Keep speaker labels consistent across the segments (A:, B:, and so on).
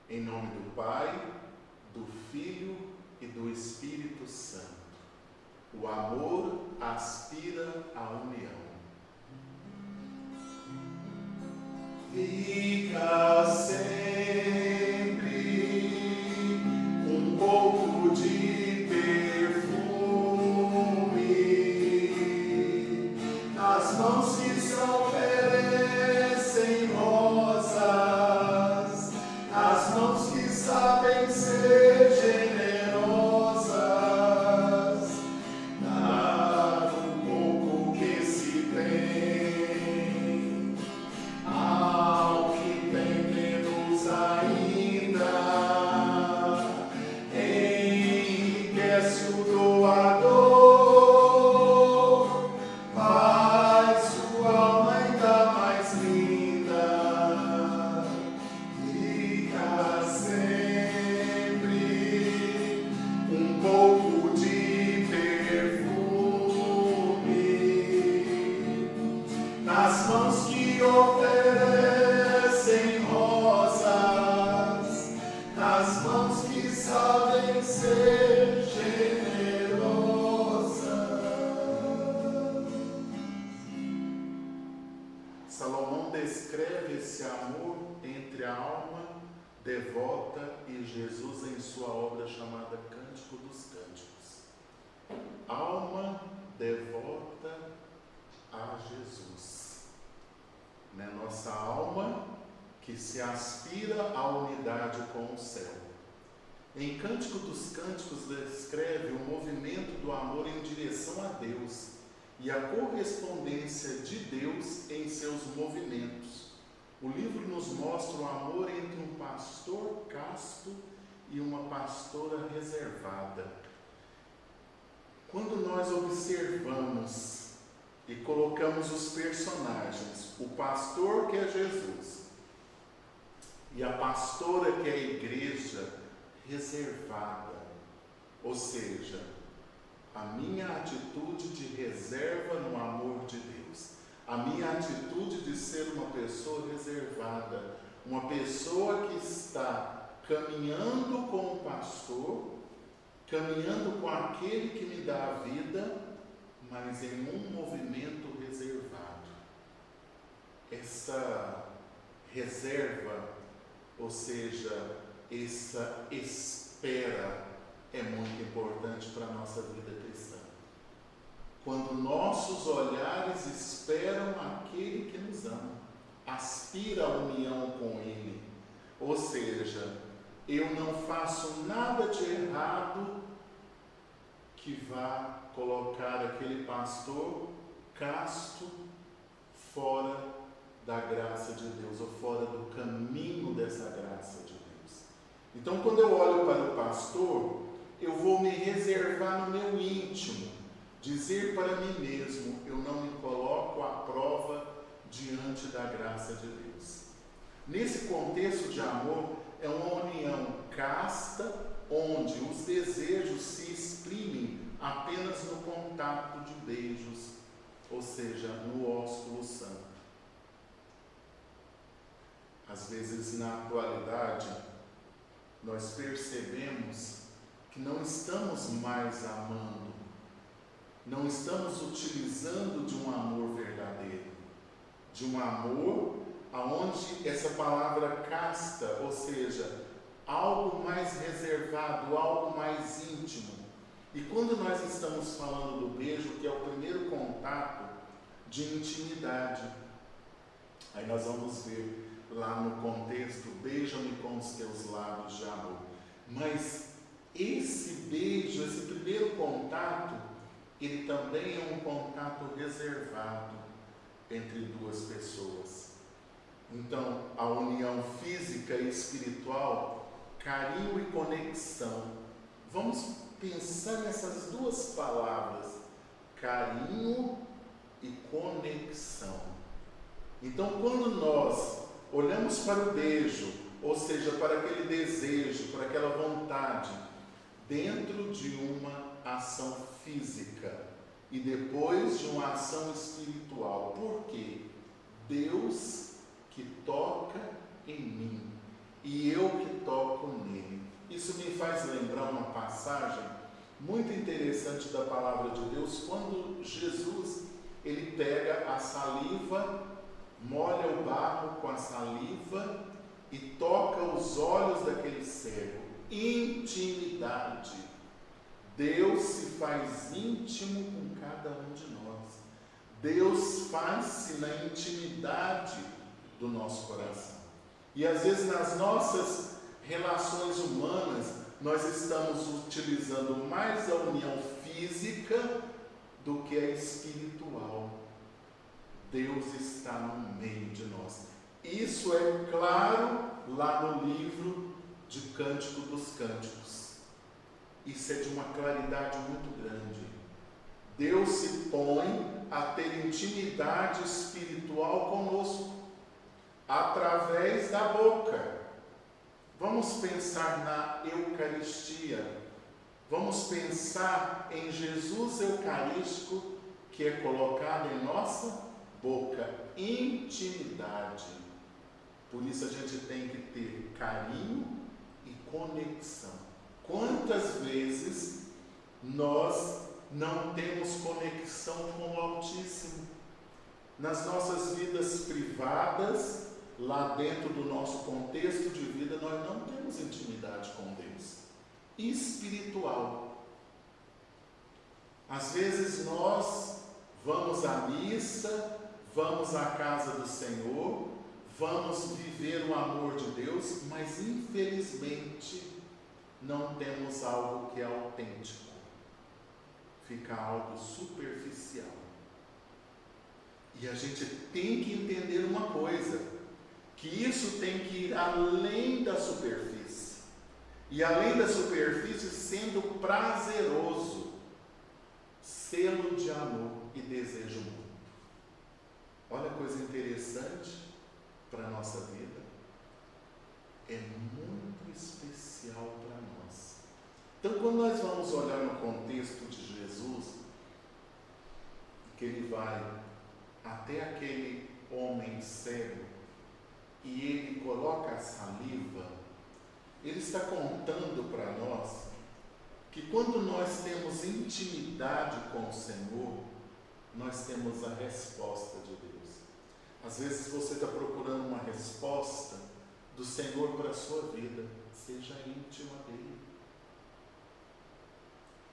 A: Em nome do Pai, do Filho e do Espírito Santo. O amor aspira à união. Fica sempre um pouco de perfume nas mãos que se oferecem rosas, nas mãos que sabem ser generosas. Dar um pouco que se tem ao que tem menos ainda, enriquece o doador, faz sua alma ainda mais linda. Fica sempre um pouco de perfume nas mãos que oferecem rosas, nas mãos que sabem ser generosas. Salomão descreve esse amor entre a alma devota e Jesus em sua obra chamada Cântico dos Cânticos. Alma devota a Jesus. Nossa alma que se aspira à unidade com o céu. Em Cântico dos Cânticos descreve o movimento do amor em direção a Deus e a correspondência de Deus em seus movimentos. O livro nos mostra o amor entre um pastor casto e uma pastora reservada. Quando nós observamos e colocamos os personagens, o pastor que é Jesus e a pastora que é a igreja reservada, ou seja, a minha atitude de reserva no amor de Deus, a minha atitude de ser uma pessoa reservada, uma pessoa que está caminhando com o pastor, caminhando com aquele que me dá a vida, mas em um movimento reservado. Essa reserva, ou seja, essa espera é muito importante para a nossa vida cristã. Quando nossos olhares esperam aquele que nos ama, aspira à união com Ele, ou seja, eu não faço nada de errado que vá colocar aquele pastor casto fora da graça de Deus, ou fora do caminho dessa graça de Deus. Então, quando eu olho para o pastor, eu vou me reservar no meu íntimo, dizer para mim mesmo, eu não me coloco à prova diante da graça de Deus. Nesse contexto de amor, é uma união casta, onde os desejos se exprimem apenas no contato de beijos, ou seja, no ósculo santo. Às vezes, na atualidade, nós percebemos que não estamos mais amando, não estamos utilizando de um amor verdadeiro, de um amor aonde essa palavra casta, ou seja, algo mais reservado, algo mais íntimo. E quando nós estamos falando do beijo, que é o primeiro contato de intimidade, aí nós vamos ver lá no contexto, beija-me com os teus lábios de amor. Mas esse beijo, esse primeiro contato, ele também é um contato reservado entre duas pessoas. Então, a união física e espiritual, carinho e conexão. Vamos pensar nessas duas palavras, carinho e conexão. Então, quando nós olhamos para o beijo, ou seja, para aquele desejo, para aquela vontade, dentro de uma ação física e depois de uma ação espiritual. Por quê? Deus que toca em mim e eu que toco isso me faz lembrar uma passagem muito interessante da palavra de Deus, quando Jesus, ele pega a saliva, molha o barro com a saliva e toca os olhos daquele cego. Intimidade. Deus se faz íntimo com cada um de nós. Deus faz-se na intimidade do nosso coração. E às vezes nas nossas relações humanas, nós estamos utilizando mais a união física do que a espiritual. Deus está no meio de nós. Isso é claro lá no livro de Cântico dos Cânticos. Isso é de uma claridade muito grande. Deus se põe a ter intimidade espiritual conosco, através da boca. Vamos pensar na Eucaristia. Vamos pensar em Jesus Eucarístico, que é colocado em nossa boca. Intimidade. Por isso a gente tem que ter carinho e conexão. Quantas vezes nós não temos conexão com o Altíssimo? Nas nossas vidas privadas, lá dentro do nosso contexto de vida, nós não temos intimidade com Deus. Espiritual. Às vezes nós vamos à missa, vamos à casa do Senhor, vamos viver o amor de Deus, mas infelizmente não temos algo que é autêntico. Fica algo superficial. E a gente tem que entender uma coisa, que isso tem que ir além da superfície. E além da superfície, sendo prazeroso, selo de amor e desejo mútuo. Olha a coisa interessante para a nossa vida. É muito especial para nós. Então, quando nós vamos olhar no contexto de Jesus, que ele vai até aquele homem cego e ele coloca a saliva, ele está contando para nós que quando nós temos intimidade com o Senhor, nós temos a resposta de Deus. Às vezes você está procurando uma resposta do Senhor para a sua vida, seja íntima dele.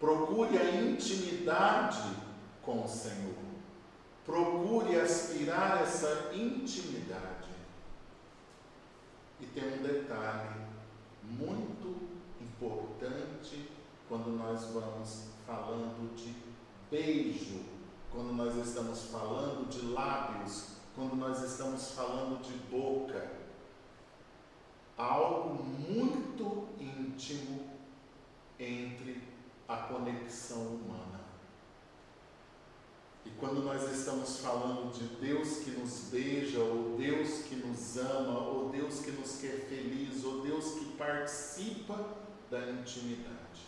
A: Procure a intimidade com o Senhor. Procure aspirar essa intimidade. E tem um detalhe muito importante quando nós vamos falando de beijo, quando nós estamos falando de lábios, quando nós estamos falando de boca. Algo muito íntimo entre a conexão humana. E quando nós estamos falando de Deus que nos beija, ou Deus que nos ama, ou Deus que nos quer feliz, ou Deus que participa da intimidade.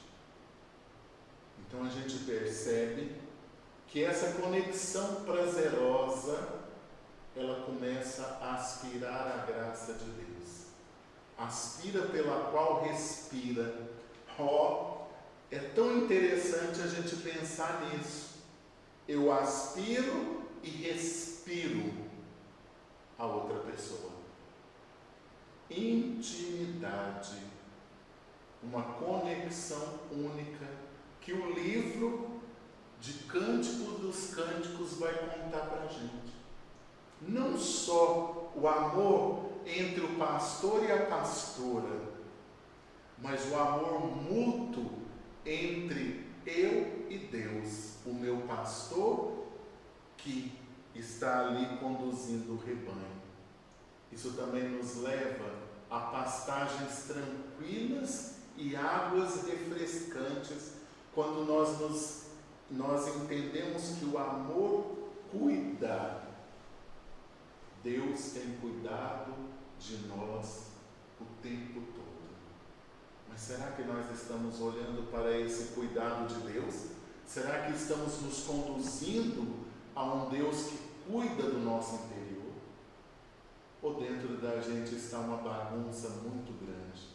A: Então a gente percebe que essa conexão prazerosa, ela começa a aspirar a graça de Deus. Aspira pela qual respira. É tão interessante a gente pensar nisso. Eu aspiro e respiro a outra pessoa. Intimidade. Uma conexão única que o livro de Cântico dos Cânticos vai contar para a gente. Não só o amor entre o pastor e a pastora, mas o amor mútuo entre eu e Deus, o meu pastor que está ali conduzindo o rebanho. Isso também nos leva a pastagens tranquilas e águas refrescantes, quando nós entendemos que o amor cuida. Deus tem cuidado de nós o tempo todo. Mas será que nós estamos olhando para esse cuidado de Deus? Será que estamos nos conduzindo a um Deus que cuida do nosso interior? Ou dentro da gente está uma bagunça muito grande?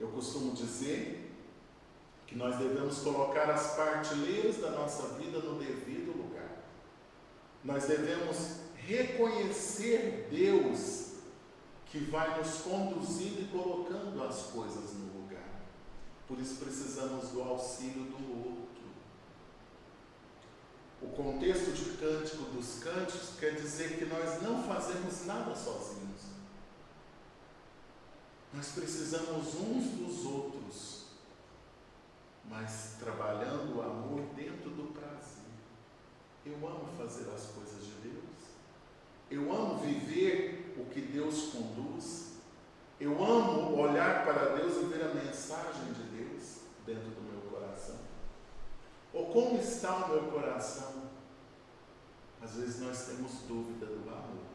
A: Eu costumo dizer que nós devemos colocar as partilheiras da nossa vida no devido lugar. Nós devemos reconhecer Deus que vai nos conduzindo e colocando as coisas no lugar. Por isso precisamos do auxílio do outro. O contexto de Cântico dos Cânticos quer dizer que nós não fazemos nada sozinhos. Nós precisamos uns dos outros, mas trabalhando o amor dentro do prazer. Eu amo fazer as coisas de Deus. Eu amo viver o que Deus conduz. Eu amo olhar para Deus e ver a mensagem de Deus dentro do meu coração. Ou como está o meu coração? Às vezes nós temos dúvida do amor,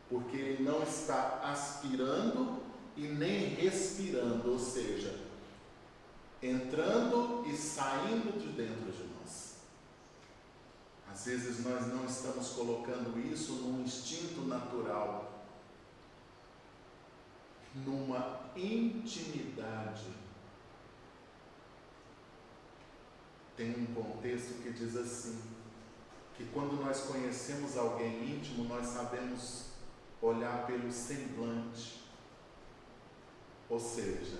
A: porque ele não está aspirando e nem respirando, ou seja, entrando e saindo de dentro de nós. Às vezes nós não estamos colocando isso num instinto natural, numa intimidade. Tem um contexto que diz assim, que quando nós conhecemos alguém íntimo, nós sabemos olhar pelo semblante. Ou seja,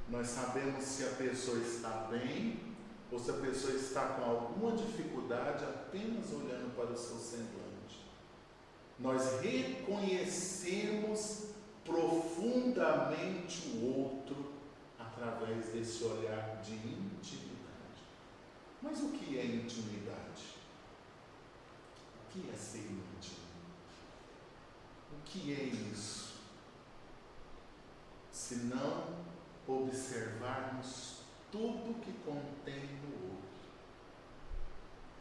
A: nós sabemos se a pessoa está bem ou se a pessoa está com alguma dificuldade apenas olhando para o seu semblante. Nós reconhecemos profundamente o outro através desse olhar de intimidade. Mas o que é intimidade? O que é ser íntimo? O que é isso? Se não observarmos tudo que contém no outro.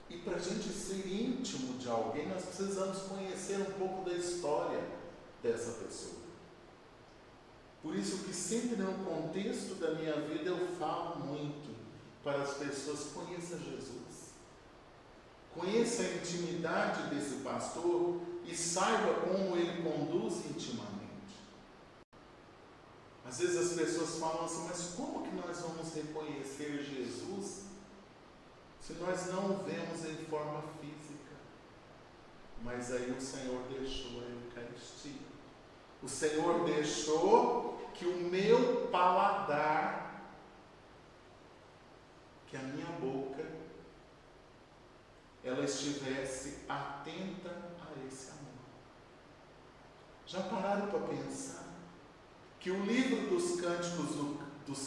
A: E para a gente ser íntimo de alguém, nós precisamos conhecer um pouco da história dessa pessoa. Por isso que sempre no contexto da minha vida eu falo muito para as pessoas: conheça Jesus. Conheça a intimidade desse pastor e saiba como ele conduz intimamente. Às vezes as pessoas falam assim: mas como que nós vamos reconhecer Jesus se nós não o vemos em forma física? Mas aí o Senhor deixou a Eucaristia. O Senhor deixou que o meu paladar, que a minha boca, ela estivesse atenta a esse amor. Já pararam para pensar que o livro dos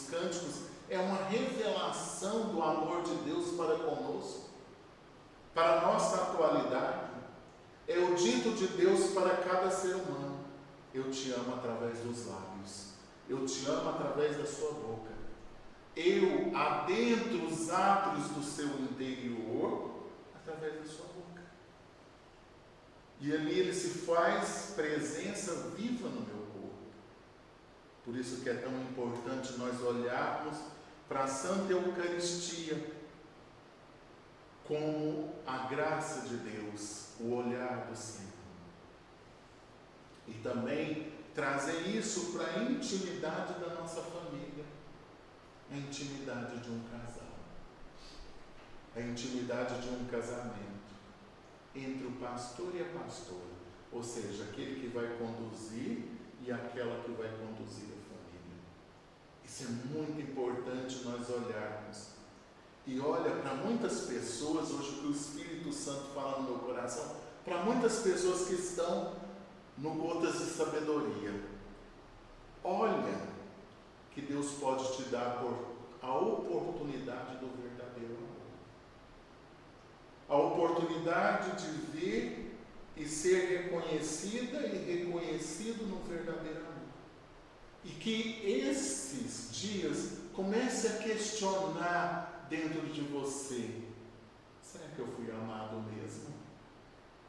A: Cânticos é uma revelação do amor de Deus para conosco, para a nossa atualidade? É o dito de Deus para cada ser humano: eu te amo através dos lábios, eu te amo através da sua boca, eu adentro os átrios do seu interior através da sua boca. E ali ele se faz presença viva no meu corpo. Por isso que é tão importante nós olharmos para a Santa Eucaristia como a graça de Deus, o olhar do Senhor. E também trazer isso para a intimidade da nossa família, a intimidade de um casal, a intimidade de um casamento entre o pastor e a pastora, ou seja, aquele que vai conduzir e aquela que vai conduzir a família. Isso é muito importante nós olharmos. E olha, para muitas pessoas, hoje que o Espírito Santo fala no meu coração, para muitas pessoas que estão no Gotas de Sabedoria, olha que Deus pode te dar a oportunidade do verdadeiro amor. A oportunidade de ver e ser reconhecida e reconhecido no verdadeiro amor. E que esses dias comece a questionar dentro de você: será que eu fui amado mesmo?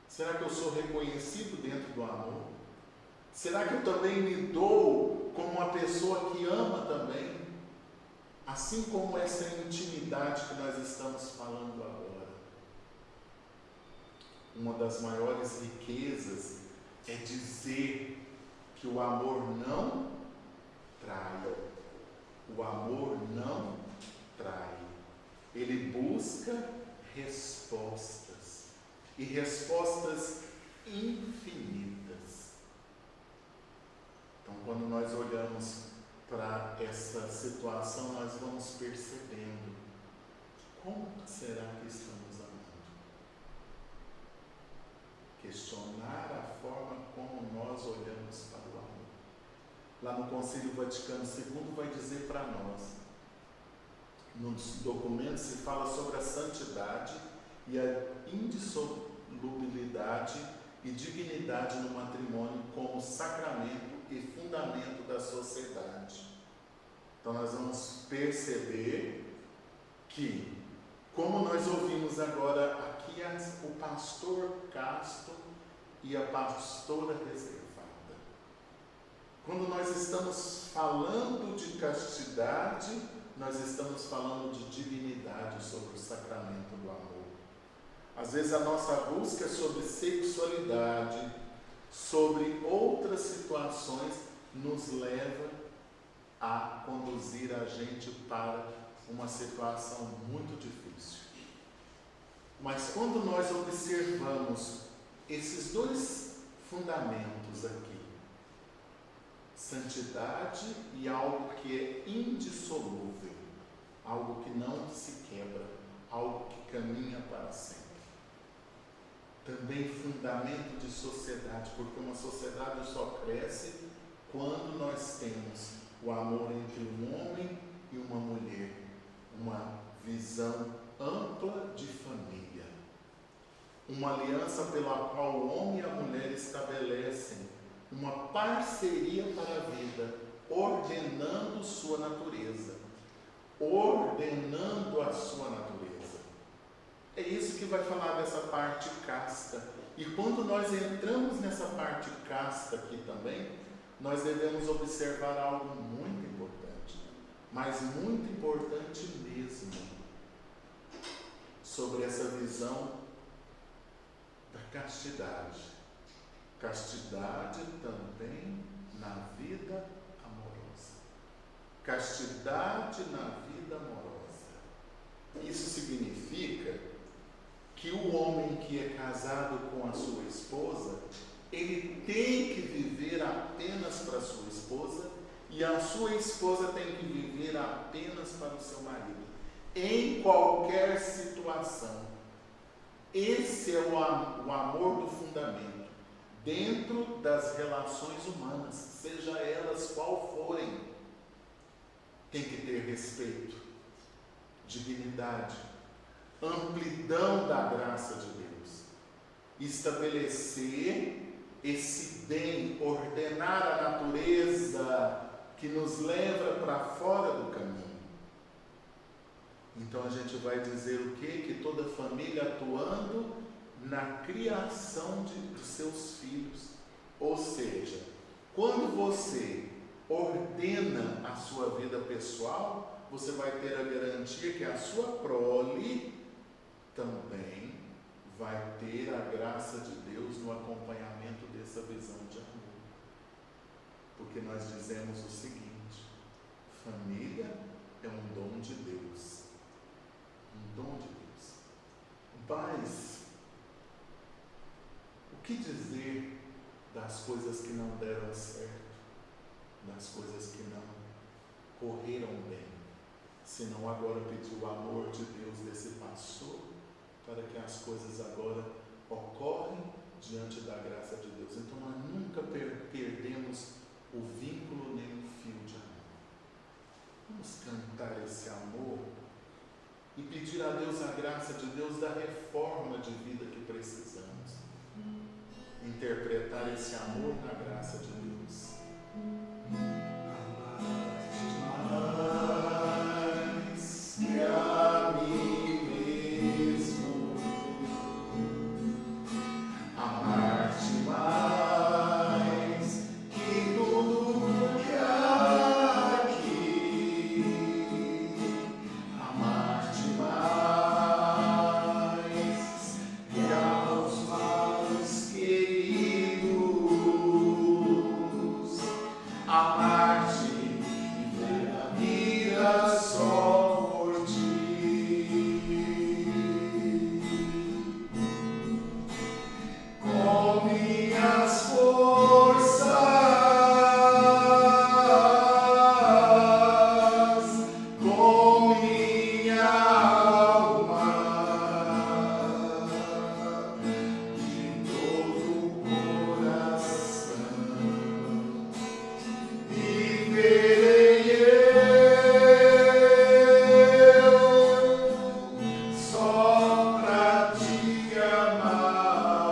A: Será que eu sou reconhecido dentro do amor? Será que eu também me dou como uma pessoa que ama também? Assim como essa intimidade que nós estamos falando agora. Uma das maiores riquezas é dizer que o amor não trai. o amor não trai. Ele busca respostas, e respostas infinitas. Então, quando nós olhamos para essa situação, nós vamos percebendo como será que estamos amando. Questionar a forma como nós olhamos para o amor. Lá no Concílio Vaticano II vai dizer para nós, nos documentos se fala sobre a santidade e a indissolubilidade e dignidade no matrimônio como sacramento e fundamento da sociedade. Então nós vamos perceber que, como nós ouvimos agora aqui, o pastor casto e a pastora reservada. Quando nós estamos falando de castidade, nós estamos falando de dignidade sobre o sacramento do amor. Às vezes a nossa busca é sobre sexualidade, sobre outras situações, nos leva a conduzir a gente para uma situação muito difícil. Mas quando nós observamos esses dois fundamentos aqui, santidade e algo que é indissolúvel, algo que não se quebra, algo que caminha para sempre. Também fundamento de sociedade, porque uma sociedade só cresce quando nós temos o amor entre um homem e uma mulher, uma visão ampla de família, uma aliança pela qual o homem e a mulher estabelecem uma parceria para a vida, ordenando sua natureza, ordenando a sua natureza. É isso que vai falar dessa parte casta. E quando nós entramos nessa parte casta aqui também, nós devemos observar algo muito importante, mas muito importante mesmo, sobre essa visão da castidade. Castidade também na vida amorosa. Castidade na vida amorosa. Isso significa que o homem que é casado com a sua esposa, ele tem que viver apenas para a sua esposa e a sua esposa tem que viver apenas para o seu marido, em qualquer situação. Esse é o amor do fundamento. Dentro das relações humanas, seja elas qual forem, tem que ter respeito, dignidade, amplidão da graça de Deus, estabelecer esse bem, ordenar a natureza que nos leva para fora do caminho. Então a gente vai dizer o quê? Que toda família atuando na criação dos seus filhos. Ou seja, quando você ordena a sua vida pessoal, você vai ter a garantia que a sua prole também vai ter a graça de Deus no acompanhamento dessa visão de amor. Porque nós dizemos o seguinte: família é um dom de Deus. Um dom de Deus. Mas o que dizer das coisas que não deram certo, das coisas que não correram bem, se não agora pedir o amor de Deus desse pastor, para que as coisas agora ocorrem diante da graça de Deus. Então nós nunca perdemos o vínculo nem o fio de amor. Vamos cantar esse amor e pedir a Deus a graça de Deus da reforma de vida que precisamos. Interpretar esse amor na graça de Deus. Mais que a mim mesmo, amar-te mais que tudo que há aqui, amar-te mais que aos mais queridos, amar vida só por ti. Com minhas forças, com minha alma, de todo o coração, viverei eu só pra te amar,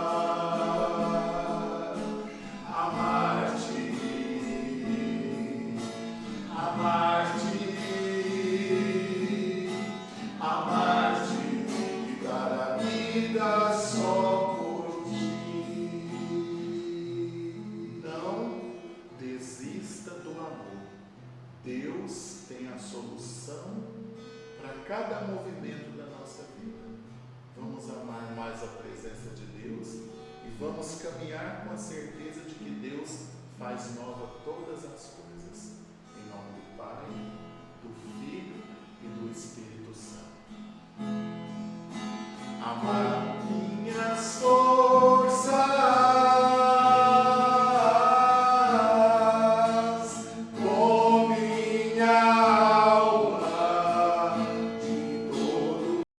A: amar-te, amar-te, amar-te e dar a vida só por ti. Não desista do amor. Deus tem a solução para cada movimento da nossa vida. Vamos amar mais a presença de Deus e vamos caminhar com a certeza de que Deus faz nova todas as coisas. Em nome do Pai, do Filho